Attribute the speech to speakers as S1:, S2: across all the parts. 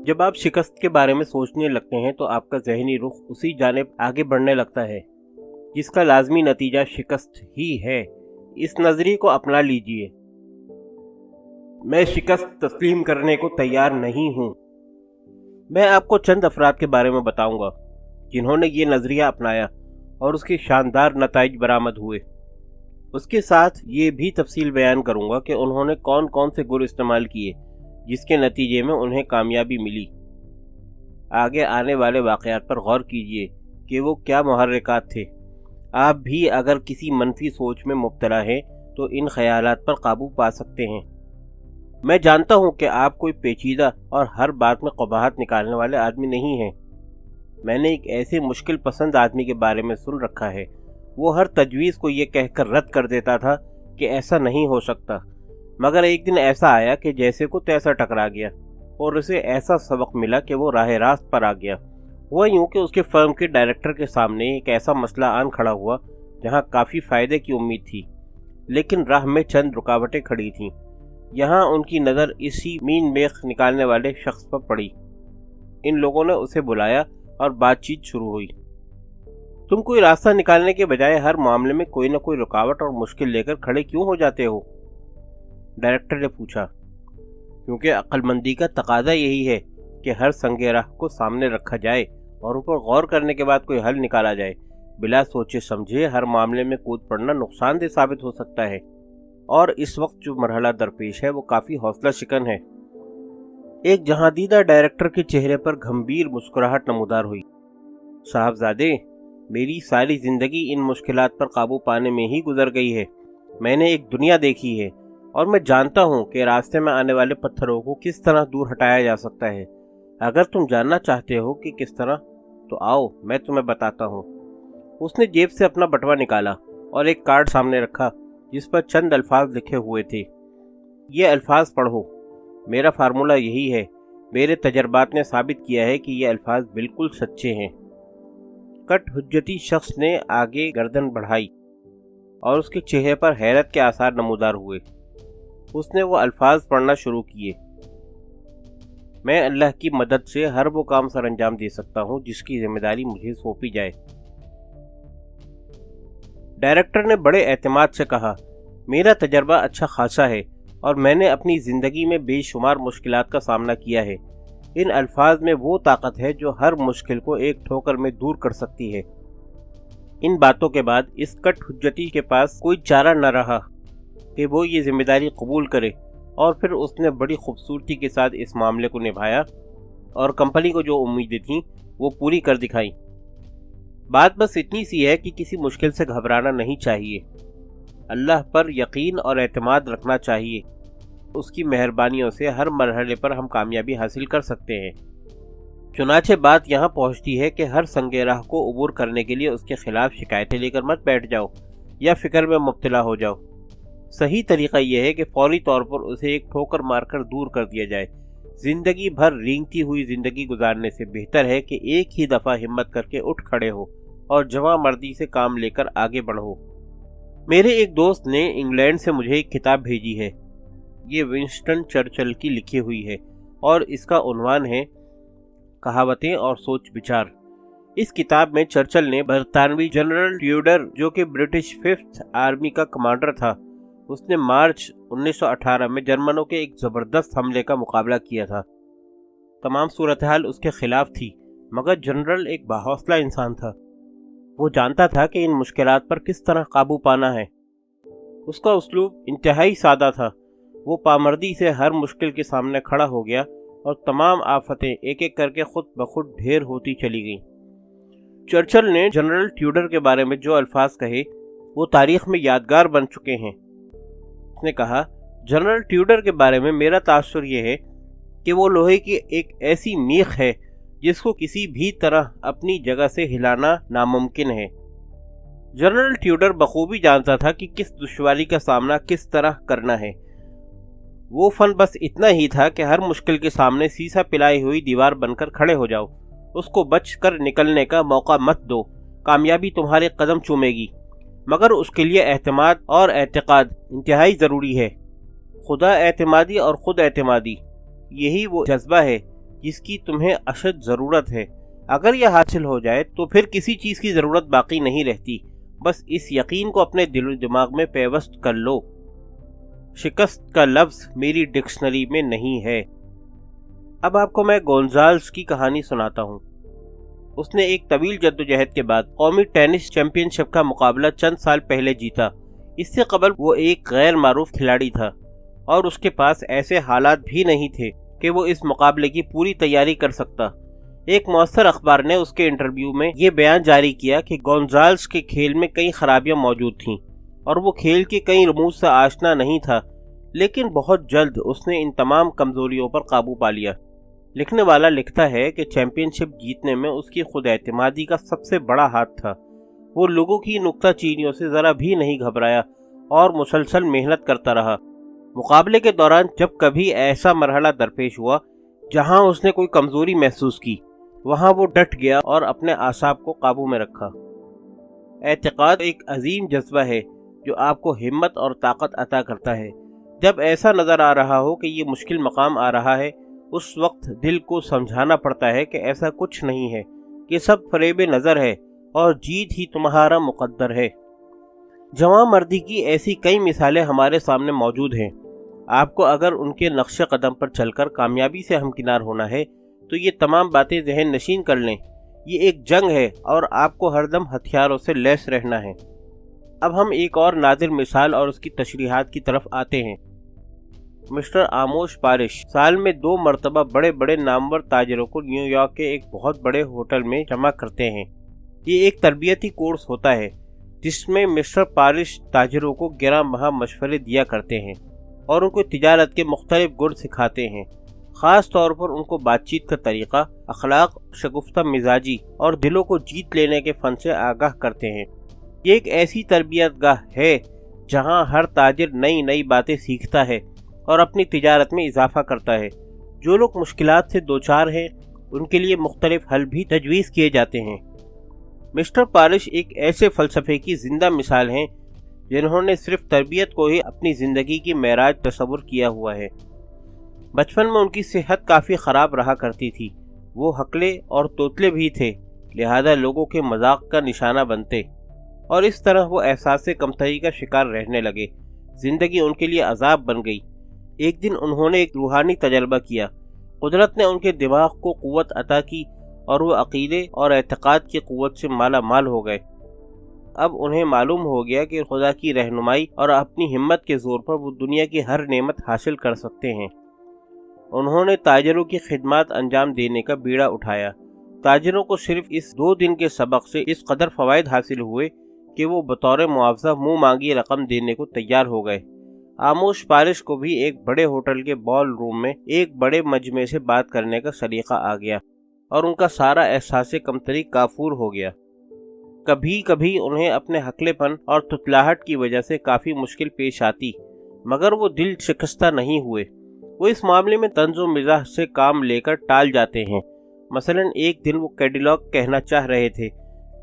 S1: جب آپ شکست کے بارے میں سوچنے لگتے ہیں تو آپ کا ذہنی رخ اسی جانب آگے بڑھنے لگتا ہے جس کا لازمی نتیجہ شکست ہی ہے۔ اس نظریے کو اپنا لیجئے۔ میں شکست تسلیم کرنے کو تیار نہیں ہوں۔ میں آپ کو چند افراد کے بارے میں بتاؤں گا جنہوں نے یہ نظریہ اپنایا اور اس کے شاندار نتائج برآمد ہوئے۔ اس کے ساتھ یہ بھی تفصیل بیان کروں گا کہ انہوں نے کون کون سے گر استعمال کیے جس کے نتیجے میں انہیں کامیابی ملی۔ آگے آنے والے واقعات پر غور کیجئے کہ وہ کیا محرکات تھے۔ آپ بھی اگر کسی منفی سوچ میں مبتلا ہیں تو ان خیالات پر قابو پا سکتے ہیں۔ میں جانتا ہوں کہ آپ کوئی پیچیدہ اور ہر بات میں قباحت نکالنے والے آدمی نہیں ہیں۔ میں نے ایک ایسے مشکل پسند آدمی کے بارے میں سن رکھا ہے، وہ ہر تجویز کو یہ کہہ کر رد کر دیتا تھا کہ ایسا نہیں ہو سکتا، مگر ایک دن ایسا آیا کہ جیسے کو تیسا ٹکرا گیا اور اسے ایسا سبق ملا کہ وہ راہ راست پر آ گیا۔ وہ یوں کہ اس کے فرم کے ڈائریکٹر کے سامنے ایک ایسا مسئلہ آن کھڑا ہوا جہاں کافی فائدے کی امید تھی، لیکن راہ میں چند رکاوٹیں کھڑی تھیں۔ یہاں ان کی نظر اسی مین میخ نکالنے والے شخص پر پڑی۔ ان لوگوں نے اسے بلایا اور بات چیت شروع ہوئی۔ تم کوئی راستہ نکالنے کے بجائے ہر معاملے میں کوئی نہ کوئی رکاوٹ اور مشکل لے کر کھڑے کیوں ہو جاتے ہو؟ ڈائریکٹر نے پوچھا۔ کیونکہ عقل مندی کا تقاضا یہی ہے کہ ہر سنگ راہ کو سامنے رکھا جائے اور ان پر غور کرنے کے بعد کوئی حل نکالا جائے۔ بلا سوچے سمجھے ہر معاملے میں کود پڑنا نقصان دہ ثابت ہو سکتا ہے، اور اس وقت جو مرحلہ درپیش ہے وہ کافی حوصلہ شکن ہے۔ ایک جہاندیدہ ڈائریکٹر کے چہرے پر گھمبیر مسکراہٹ نمودار ہوئی۔ صاحبزادے، میری ساری زندگی ان مشکلات پر قابو پانے میں ہی گزر گئی ہے۔ میں نے ایک دنیا دیکھی ہے اور میں جانتا ہوں کہ راستے میں آنے والے پتھروں کو کس طرح دور ہٹایا جا سکتا ہے۔ اگر تم جاننا چاہتے ہو کہ کس طرح، تو آؤ میں تمہیں بتاتا ہوں۔ اس نے جیب سے اپنا بٹوا نکالا اور ایک کارڈ سامنے رکھا جس پر چند الفاظ لکھے ہوئے تھے۔ یہ الفاظ پڑھو۔ میرا فارمولہ یہی ہے۔ میرے تجربات نے ثابت کیا ہے کہ یہ الفاظ بالکل سچے ہیں۔ کٹ حجتی شخص نے آگے گردن بڑھائی اور اس کے چہرے پر حیرت کے آثار نمودار ہوئے۔ اس نے وہ الفاظ پڑھنا شروع کیے۔ میں اللہ کی مدد سے ہر وہ کام سر انجام دے سکتا ہوں جس کی ذمہ داری مجھے سونپی جائے۔ ڈائریکٹر نے بڑے اعتماد سے کہا، میرا تجربہ اچھا خاصا ہے اور میں نے اپنی زندگی میں بے شمار مشکلات کا سامنا کیا ہے۔ ان الفاظ میں وہ طاقت ہے جو ہر مشکل کو ایک ٹھوکر میں دور کر سکتی ہے۔ ان باتوں کے بعد اس کٹ حجتی کے پاس کوئی چارہ نہ رہا کہ وہ یہ ذمہ داری قبول کرے، اور پھر اس نے بڑی خوبصورتی کے ساتھ اس معاملے کو نبھایا اور کمپنی کو جو امیدیں تھیں وہ پوری کر دکھائیں۔ بات بس اتنی سی ہے کہ کسی مشکل سے گھبرانا نہیں چاہیے۔ اللہ پر یقین اور اعتماد رکھنا چاہیے۔ اس کی مہربانیوں سے ہر مرحلے پر ہم کامیابی حاصل کر سکتے ہیں۔ چنانچہ بات یہاں پہنچتی ہے کہ ہر سنگ راہ کو عبور کرنے کے لیے اس کے خلاف شکایتیں لے کر مت بیٹھ جاؤ یا فکر میں مبتلا ہو جاؤ۔ صحیح طریقہ یہ ہے کہ فوری طور پر اسے ایک ٹھوکر مار کر دور کر دیا جائے۔ زندگی بھر رینگتی ہوئی زندگی گزارنے سے بہتر ہے کہ ایک ہی دفعہ ہمت کر کے اٹھ کھڑے ہو اور جواں مردی سے کام لے کر آگے بڑھو۔ میرے ایک دوست نے انگلینڈ سے مجھے ایک کتاب بھیجی ہے۔ یہ ونسٹن چرچل کی لکھی ہوئی ہے اور اس کا عنوان ہے کہاوتیں اور سوچ بچار۔ اس کتاب میں چرچل نے برطانوی جنرل ٹیوڈر، جو کہ برٹش 5th آرمی کا کمانڈر تھا، اس نے مارچ 1918 میں جرمنوں کے ایک زبردست حملے کا مقابلہ کیا تھا۔ تمام صورتحال اس کے خلاف تھی، مگر جنرل ایک باحوصلہ انسان تھا۔ وہ جانتا تھا کہ ان مشکلات پر کس طرح قابو پانا ہے۔ اس کا اسلوب انتہائی سادہ تھا۔ وہ پامردی سے ہر مشکل کے سامنے کھڑا ہو گیا اور تمام آفتیں ایک ایک کر کے خود بخود ڈھیر ہوتی چلی گئیں۔ چرچل نے جنرل ٹیوڈر کے بارے میں جو الفاظ کہے وہ تاریخ میں یادگار بن چکے ہیں۔ اس نے کہا، جنرل ٹیوڈر کے بارے میں میرا تاثر یہ ہے کہ وہ لوہے کی ایک ایسی میخ ہے جس کو کسی بھی طرح اپنی جگہ سے ہلانا ناممکن ہے۔ جنرل ٹیوڈر بخوبی جانتا تھا کہ کس دشواری کا سامنا کس طرح کرنا ہے۔ وہ فن بس اتنا ہی تھا کہ ہر مشکل کے سامنے سیسا پلائی ہوئی دیوار بن کر کھڑے ہو جاؤ، اس کو بچ کر نکلنے کا موقع مت دو، کامیابی تمہارے قدم چومے گی۔ مگر اس کے لیے اعتماد اور اعتقاد انتہائی ضروری ہے۔ خدا اعتمادی اور خود اعتمادی، یہی وہ جذبہ ہے جس کی تمہیں اشد ضرورت ہے۔ اگر یہ حاصل ہو جائے تو پھر کسی چیز کی ضرورت باقی نہیں رہتی، بس اس یقین کو اپنے دل و دماغ میں پیوست کر لو۔ شکست کا لفظ میری ڈکشنری میں نہیں ہے۔ اب آپ کو میں گونزالز کی کہانی سناتا ہوں۔ اس نے ایک طویل جدوجہد کے بعد قومی ٹینس چیمپئن شپ کا مقابلہ چند سال پہلے جیتا۔ اس سے قبل وہ ایک غیر معروف کھلاڑی تھا اور اس کے پاس ایسے حالات بھی نہیں تھے کہ وہ اس مقابلے کی پوری تیاری کر سکتا۔ ایک مؤثر اخبار نے اس کے انٹرویو میں یہ بیان جاری کیا کہ گونزالز کے کھیل میں کئی خرابیاں موجود تھیں اور وہ کھیل کے کئی رموز سے آشنا نہیں تھا، لیکن بہت جلد اس نے ان تمام کمزوریوں پر قابو پا لیا۔ لکھنے والا لکھتا ہے کہ چیمپئن شپ جیتنے میں اس کی خود اعتمادی کا سب سے بڑا ہاتھ تھا۔ وہ لوگوں کی نکتہ چینیوں سے ذرا بھی نہیں گھبرایا اور مسلسل محنت کرتا رہا۔ مقابلے کے دوران جب کبھی ایسا مرحلہ درپیش ہوا جہاں اس نے کوئی کمزوری محسوس کی، وہاں وہ ڈٹ گیا اور اپنے اعصاب کو قابو میں رکھا۔ اعتقاد ایک عظیم جذبہ ہے جو آپ کو ہمت اور طاقت عطا کرتا ہے۔ جب ایسا نظر آ رہا ہو کہ یہ مشکل مقام آ رہا ہے، اس وقت دل کو سمجھانا پڑتا ہے کہ ایسا کچھ نہیں ہے، کہ سب فریب نظر ہے اور جیت ہی تمہارا مقدر ہے۔ جواں مردی کی ایسی کئی مثالیں ہمارے سامنے موجود ہیں۔ آپ کو اگر ان کے نقش قدم پر چل کر کامیابی سے ہمکنار ہونا ہے تو یہ تمام باتیں ذہن نشین کر لیں۔ یہ ایک جنگ ہے اور آپ کو ہر دم ہتھیاروں سے لیس رہنا ہے۔ اب ہم ایک اور نادر مثال اور اس کی تشریحات کی طرف آتے ہیں۔ مسٹر آموش پارش سال میں 2 مرتبہ بڑے بڑے نامور تاجروں کو نیو یارک کے ایک بہت بڑے ہوٹل میں جمع کرتے ہیں۔ یہ ایک تربیتی کورس ہوتا ہے جس میں مسٹر پارش تاجروں کو 11 ماہ مشورے دیا کرتے ہیں اور ان کو تجارت کے مختلف گر سکھاتے ہیں۔ خاص طور پر ان کو بات چیت کا طریقہ، اخلاق، شگفتہ مزاجی اور دلوں کو جیت لینے کے فن سے آگاہ کرتے ہیں۔ یہ ایک ایسی تربیت گاہ ہے جہاں ہر تاجر نئی نئی باتیں سیکھتا ہے اور اپنی تجارت میں اضافہ کرتا ہے۔ جو لوگ مشکلات سے دوچار ہیں ان کے لیے مختلف حل بھی تجویز کیے جاتے ہیں۔ مسٹر پارش ایک ایسے فلسفے کی زندہ مثال ہیں جنہوں نے صرف تربیت کو ہی اپنی زندگی کی معراج تصور کیا ہوا ہے۔ بچپن میں ان کی صحت کافی خراب رہا کرتی تھی۔ وہ ہکلے اور توتلے بھی تھے، لہذا لوگوں کے مذاق کا نشانہ بنتے، اور اس طرح وہ احساس کمتری کا شکار رہنے لگے۔ زندگی ان کے لیے عذاب بن گئی۔ ایک دن انہوں نے ایک روحانی تجربہ کیا۔ قدرت نے ان کے دماغ کو قوت عطا کی اور وہ عقیدے اور اعتقاد کی قوت سے مالا مال ہو گئے۔ اب انہیں معلوم ہو گیا کہ خدا کی رہنمائی اور اپنی ہمت کے زور پر وہ دنیا کی ہر نعمت حاصل کر سکتے ہیں۔ انہوں نے تاجروں کی خدمات انجام دینے کا بیڑا اٹھایا۔ تاجروں کو صرف اس 2 دن کے سبق سے اس قدر فوائد حاصل ہوئے کہ وہ بطور معاوضہ منہ مانگی رقم دینے کو تیار ہو گئے۔ آموش پارش کو بھی ایک بڑے ہوٹل کے بال روم میں ایک بڑے مجمع سے بات کرنے کا سلیقہ آ گیا اور ان کا سارا احساس کمتری کافور ہو گیا۔ کبھی کبھی انہیں اپنے ہکلے پن اور تتلاہٹ کی وجہ سے کافی مشکل پیش آتی، مگر وہ دل شکستہ نہیں ہوئے۔ وہ اس معاملے میں طنز و مزاح سے کام لے کر ٹال جاتے ہیں۔ مثلا ایک دن وہ کیڈیلاک کہنا چاہ رہے تھے۔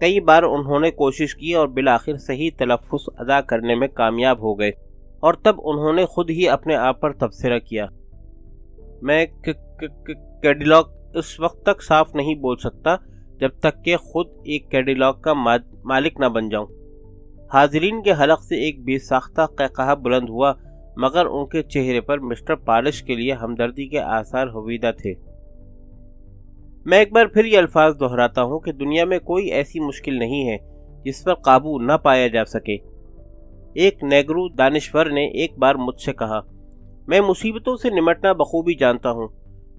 S1: کئی بار انہوں نے کوشش کی اور بالآخر صحیح تلفظ ادا کرنے میں کامیاب ہو گئے، اور تب انہوں نے خود ہی اپنے آپ پر تبصرہ کیا، میں کیڈیلاک اس وقت تک صاف نہیں بول سکتا جب تک کہ خود ایک کیڈیلاک کا مالک نہ بن جاؤں۔ حاضرین کے حلق سے ایک بے ساختہ قہقہہ بلند ہوا، مگر ان کے چہرے پر مسٹر پارش کے لیے ہمدردی کے آثار ہویدہ تھے۔ میں ایک بار پھر یہ الفاظ دہراتا ہوں کہ دنیا میں کوئی ایسی مشکل نہیں ہے جس پر قابو نہ پایا جا سکے۔ ایک نیگرو دانشور نے ایک بار مجھ سے کہا، میں مصیبتوں سے نمٹنا بخوبی جانتا ہوں۔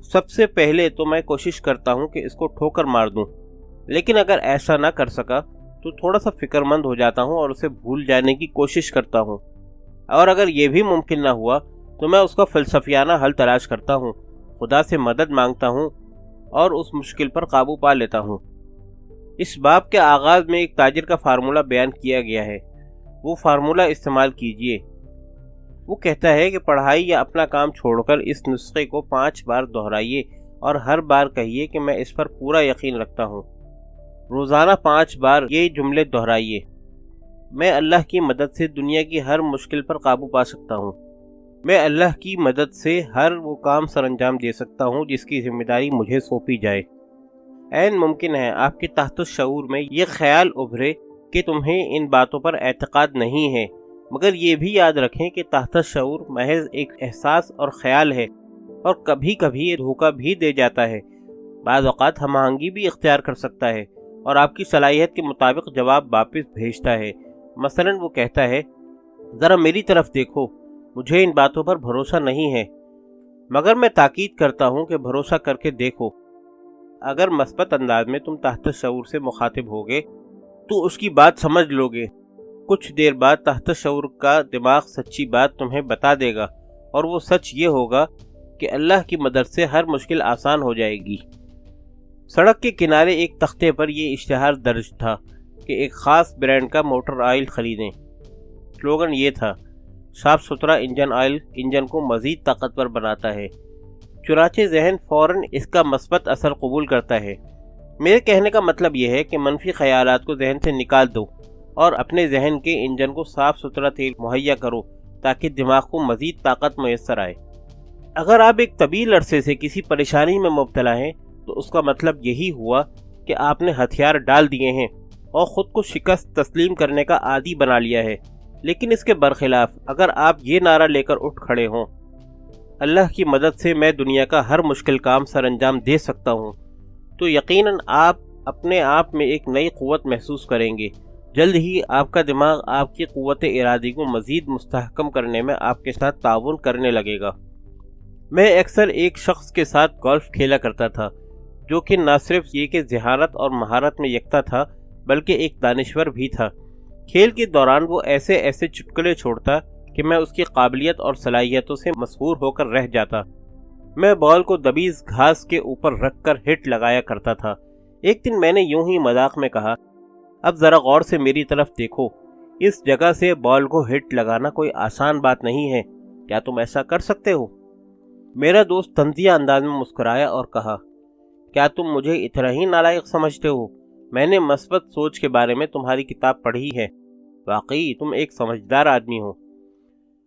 S1: سب سے پہلے تو میں کوشش کرتا ہوں کہ اس کو ٹھوکر مار دوں، لیکن اگر ایسا نہ کر سکا تو تھوڑا سا فکر مند ہو جاتا ہوں اور اسے بھول جانے کی کوشش کرتا ہوں، اور اگر یہ بھی ممکن نہ ہوا تو میں اس کا فلسفیانہ حل تلاش کرتا ہوں، خدا سے مدد مانگتا ہوں اور اس مشکل پر قابو پا لیتا ہوں۔ اس باب کے آغاز میں ایک تاجر کا فارمولہ بیان کیا گیا ہے، وہ فارمولہ استعمال کیجئے۔ وہ کہتا ہے کہ پڑھائی یا اپنا کام چھوڑ کر اس نسخے کو 5 بار دہرائیے اور ہر بار کہیے کہ میں اس پر پورا یقین رکھتا ہوں۔ روزانہ 5 بار یہ جملے دہرائیے۔ میں اللہ کی مدد سے دنیا کی ہر مشکل پر قابو پا سکتا ہوں۔ میں اللہ کی مدد سے ہر وہ کام سر انجام دے سکتا ہوں جس کی ذمہ داری مجھے سونپی جائے۔ عین ممکن ہے آپ کے تحت الشعور میں یہ خیال ابھرے کہ تمہیں ان باتوں پر اعتقاد نہیں ہے، مگر یہ بھی یاد رکھیں کہ تحت الشعور محض ایک احساس اور خیال ہے، اور کبھی کبھی یہ دھوکہ بھی دے جاتا ہے۔ بعض اوقات ہم آہنگی بھی اختیار کر سکتا ہے اور آپ کی صلاحیت کے مطابق جواب واپس بھیجتا ہے۔ مثلا وہ کہتا ہے، ذرا میری طرف دیکھو، مجھے ان باتوں پر بھروسہ نہیں ہے، مگر میں تاکید کرتا ہوں کہ بھروسہ کر کے دیکھو۔ اگر مثبت انداز میں تم تحت شعور سے مخاطب ہوگے تو اس کی بات سمجھ لوگے۔ کچھ دیر بعد تحت شعور کا دماغ سچی بات تمہیں بتا دے گا، اور وہ سچ یہ ہوگا کہ اللہ کی مدد سے ہر مشکل آسان ہو جائے گی۔ سڑک کے کنارے ایک تختے پر یہ اشتہار درج تھا کہ ایک خاص برانڈ کا موٹر آئل خریدیں۔ سلوگن یہ تھا، صاف ستھرا انجن آئل انجن کو مزید طاقتور بناتا ہے۔ چنانچہ ذہن فوراً اس کا مثبت اثر قبول کرتا ہے۔ میرے کہنے کا مطلب یہ ہے کہ منفی خیالات کو ذہن سے نکال دو اور اپنے ذہن کے انجن کو صاف ستھرا تیل مہیا کرو تاکہ دماغ کو مزید طاقت میسر آئے۔ اگر آپ ایک طویل عرصے سے کسی پریشانی میں مبتلا ہیں تو اس کا مطلب یہی ہوا کہ آپ نے ہتھیار ڈال دیے ہیں اور خود کو شکست تسلیم کرنے کا عادی بنا لیا ہے۔ لیکن اس کے برخلاف اگر آپ یہ نعرہ لے کر اٹھ کھڑے ہوں، اللہ کی مدد سے میں دنیا کا ہر مشکل کام سر انجام دے سکتا ہوں، تو یقیناً آپ اپنے آپ میں ایک نئی قوت محسوس کریں گے۔ جلد ہی آپ کا دماغ آپ کی قوت ارادی کو مزید مستحکم کرنے میں آپ کے ساتھ تعاون کرنے لگے گا۔ میں اکثر ایک شخص کے ساتھ گولف کھیلا کرتا تھا جو کہ نہ صرف یہ کہ ذہانت اور مہارت میں یکتا تھا بلکہ ایک دانشور بھی تھا۔ کھیل کے دوران وہ ایسے ایسے چٹکلے چھوڑتا کہ میں اس کی قابلیت اور صلاحیتوں سے مسحور ہو کر رہ جاتا۔ میں بال کو دبیز گھاس کے اوپر رکھ کر ہٹ لگایا کرتا تھا۔ ایک دن میں نے یوں ہی مذاق میں کہا، اب ذرا غور سے میری طرف دیکھو، اس جگہ سے بال کو ہٹ لگانا کوئی آسان بات نہیں ہے، کیا تم ایسا کر سکتے ہو؟ میرا دوست طنزیہ انداز میں مسکرایا اور کہا، کیا تم مجھے اتنا ہی نالائق سمجھتے ہو؟ میں نے مثبت سوچ کے بارے میں تمہاری کتاب پڑھی ہے، واقعی تم ایک سمجھدار آدمی ہو۔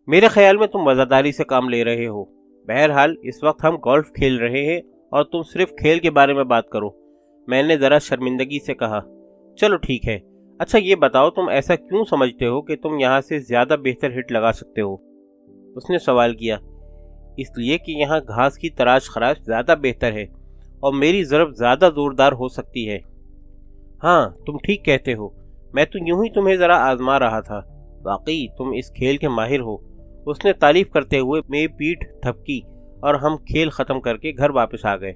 S1: میرے خیال میں تم وزاداری سے کام لے رہے ہو۔ بہرحال اس وقت ہم گولف کھیل رہے ہیں اور تم صرف کھیل کے بارے میں بات کرو۔ میں نے ذرا شرمندگی سے کہا، چلو ٹھیک ہے، اچھا یہ بتاؤ تم ایسا کیوں سمجھتے ہو کہ تم یہاں سے زیادہ بہتر ہٹ لگا سکتے ہو؟ اس نے سوال کیا۔ اس لیے کہ یہاں گھاس کی تراش خراش زیادہ بہتر ہے اور میری ضرب زیادہ زوردار ہو سکتی ہے۔ ہاں تم ٹھیک کہتے ہو، میں تو یوں ہی تمہیں ذرا آزما رہا تھا، واقعی تم اس کھیل کے ماہر ہو۔ اس نے تعریف کرتے ہوئے میری پیٹھ تھپکی اور ہم کھیل ختم کر کے گھر واپس آ گئے۔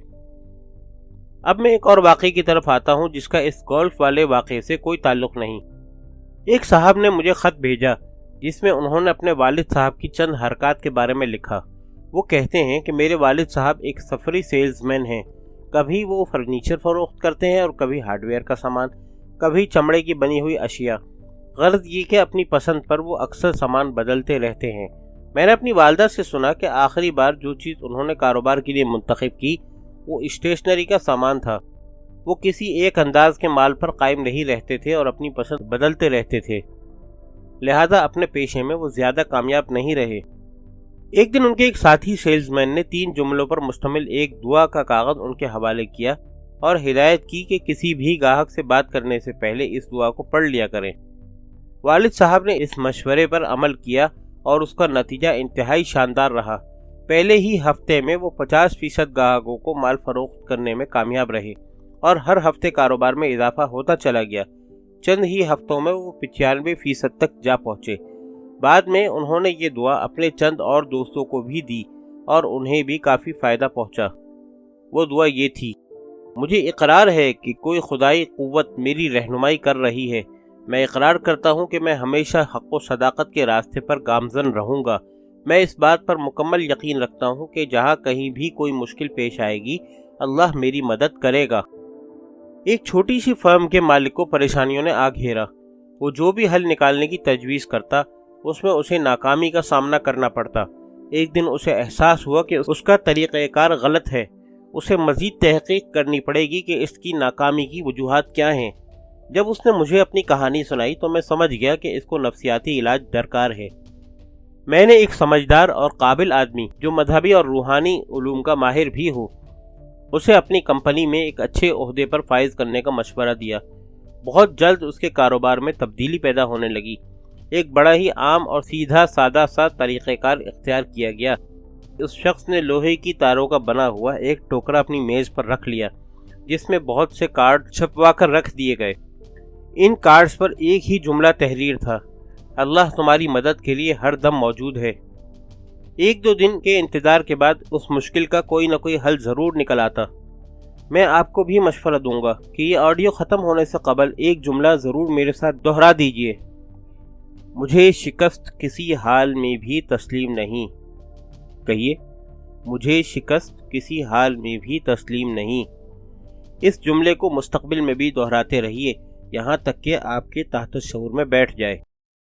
S1: اب میں ایک اور واقعے کی طرف آتا ہوں جس کا اس گولف والے واقعے سے کوئی تعلق نہیں۔ ایک صاحب نے مجھے خط بھیجا جس میں انہوں نے اپنے والد صاحب کی چند حرکات کے بارے میں لکھا۔ وہ کہتے ہیں کہ میرے والد صاحب ایک سفری سیلز مین ہیں، کبھی وہ فرنیچر فروخت کرتے ہیں اور کبھی ہارڈ ویئر کا سامان، کبھی چمڑے کی بنی ہوئی اشیاء۔ غرض یہ کہ اپنی پسند پر وہ اکثر سامان بدلتے رہتے ہیں۔ میں نے اپنی والدہ سے سنا کہ آخری بار جو چیز انہوں نے کاروبار کے لیے منتخب کی وہ اسٹیشنری کا سامان تھا۔ وہ کسی ایک انداز کے مال پر قائم نہیں رہتے تھے اور اپنی پسند بدلتے رہتے تھے، لہذا اپنے پیشے میں وہ زیادہ کامیاب نہیں رہے۔ ایک دن ان کے ایک ساتھی سیلز مین نے 3 جملوں پر مشتمل ایک دعا کا کاغذ ان کے حوالے کیا اور ہدایت کی کہ کسی بھی گاہک سے بات کرنے سے پہلے اس دعا کو پڑھ لیا کریں۔ والد صاحب نے اس مشورے پر عمل کیا اور اس کا نتیجہ انتہائی شاندار رہا۔ پہلے ہی ہفتے میں وہ 50% گاہکوں کو مال فروخت کرنے میں کامیاب رہے اور ہر ہفتے کاروبار میں اضافہ ہوتا چلا گیا۔ چند ہی ہفتوں میں وہ 95% تک جا پہنچے۔ بعد میں انہوں نے یہ دعا اپنے چند اور دوستوں کو بھی دی اور انہیں بھی کافی فائدہ پہنچا۔ وہ دعا یہ تھی، مجھے اقرار ہے کہ کوئی خدائی قوت میری رہنمائی کر رہی ہے۔ میں اقرار کرتا ہوں کہ میں ہمیشہ حق و صداقت کے راستے پر گامزن رہوں گا۔ میں اس بات پر مکمل یقین رکھتا ہوں کہ جہاں کہیں بھی کوئی مشکل پیش آئے گی اللہ میری مدد کرے گا۔ ایک چھوٹی سی فرم کے مالک کو پریشانیوں نے آ گھیرا۔ وہ جو بھی حل نکالنے کی تجویز کرتا اس میں اسے ناکامی کا سامنا کرنا پڑتا۔ ایک دن اسے احساس ہوا کہ اس کا طریقہ کار غلط ہے۔ اسے مزید تحقیق کرنی پڑے گی کہ اس کی ناکامی کی وجوہات کیا ہیں۔ جب اس نے مجھے اپنی کہانی سنائی تو میں سمجھ گیا کہ اس کو نفسیاتی علاج درکار ہے۔ میں نے ایک سمجھدار اور قابل آدمی جو مذہبی اور روحانی علوم کا ماہر بھی ہو اسے اپنی کمپنی میں ایک اچھے عہدے پر فائز کرنے کا مشورہ دیا۔ بہت جلد اس کے کاروبار میں تبدیلی پیدا ہونے لگی۔ ایک بڑا ہی عام اور سیدھا سادہ سا طریقہ کار اختیار کیا گیا۔ اس شخص نے لوہے کی تاروں کا بنا ہوا ایک ٹوکرا اپنی میز پر رکھ لیا جس میں بہت سے کارڈ چھپوا کر رکھ دیے گئے۔ ان کارڈز پر ایک ہی جملہ تحریر تھا: اللہ تمہاری مدد کے لیے ہر دم موجود ہے۔ ایک دو دن کے انتظار کے بعد اس مشکل کا کوئی نہ کوئی حل ضرور نکل آتا۔ میں آپ کو بھی مشورہ دوں گا کہ یہ آڈیو ختم ہونے سے قبل ایک جملہ ضرور میرے ساتھ دہرا دیجئے: مجھے شکست کسی حال میں بھی تسلیم نہیں۔ کہیے: مجھے شکست کسی حال میں بھی تسلیم نہیں۔ اس جملے کو مستقبل میں بھی دہراتے رہیے یہاں تک کہ آپ کے تحت شعور میں بیٹھ جائے۔